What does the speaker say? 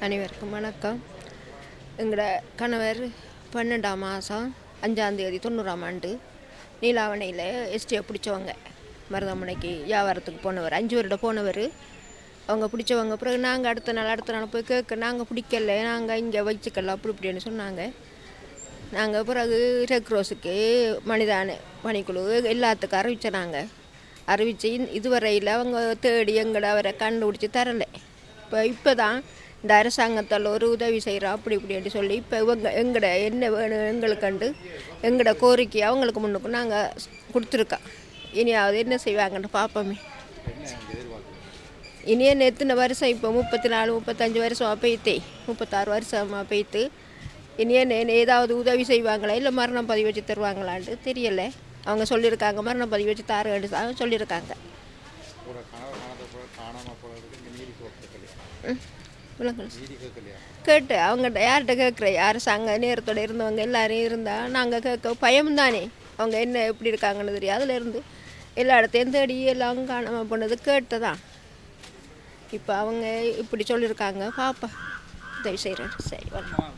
அனைவருக்கும் வணக்கம். எங்களோட கணவர் 12ஆம் மாதம் 5ஆம் தேதி 90ஆம் ஆண்டு நீலாவணையில் எஸ்டியை பிடிச்சவங்க. மருதமனைக்கு வியாபாரத்துக்கு போனவர், 5 வருடம் போனவர். அவங்க பிடிச்சவங்க. பிறகு நாங்கள் அடுத்த நாள் போய் கேட்க, நாங்கள் பிடிக்கல, நாங்கள் இங்கே வச்சுக்கல அப்படி இப்படின்னு சொன்னாங்க. நாங்கள் பிறகு ரெட் க்ராஸுக்கு மனிதான பணிக்குழு எல்லாத்துக்கும் அறிவிச்சோம். அறிவித்து இதுவரையில் அவங்க தேடி எங்களை அவரை கண்டுபிடிச்சி தரலை. இப்போ தான் இந்த அரசாங்கத்தால் ஒரு உதவி செய்கிறோம் அப்படி இப்படின்னு சொல்லி இப்போ எங்கட என்ன வேணும் எங்களுக்கு கண்டு எங்களோட கோரிக்கை அவங்களுக்கு முன்னுக்கு நாங்கள் கொடுத்துருக்கோம். இனியாவது என்ன செய்வாங்கன்னு பார்ப்போமே. இனி என்ன எத்தனை வருஷம் இப்போ 34 35 வருஷமாக பெய்த்தே, 36 வருஷமாக பெய்த்து. இனி என்ன ஏதாவது உதவி செய்வாங்களா இல்லை மரணம் பதிவு வச்சு தருவாங்களான்ட்டு தெரியலை. அவங்க சொல்லியிருக்காங்க மரணம் பதிவு வச்சு தாருன்னு சொல்லியிருக்காங்க. கேட்டு அவங்கள்ட்ட யார்கிட்ட கேட்குற, யார் சங்க நேரத்தோடு இருந்தவங்க எல்லோரும் இருந்தால் நாங்கள் கேட்க பயம்தானே. அவங்க என்ன எப்படி இருக்காங்கன்னு தெரியும். அதில் இருந்து எல்லா இடத்தையும் தேடி எல்லாம் காணாமல் போனது கேட்டுதான். இப்போ அவங்க இப்படி சொல்லியிருக்காங்க. பாப்பா உதவி செய்கிறேன். சரி.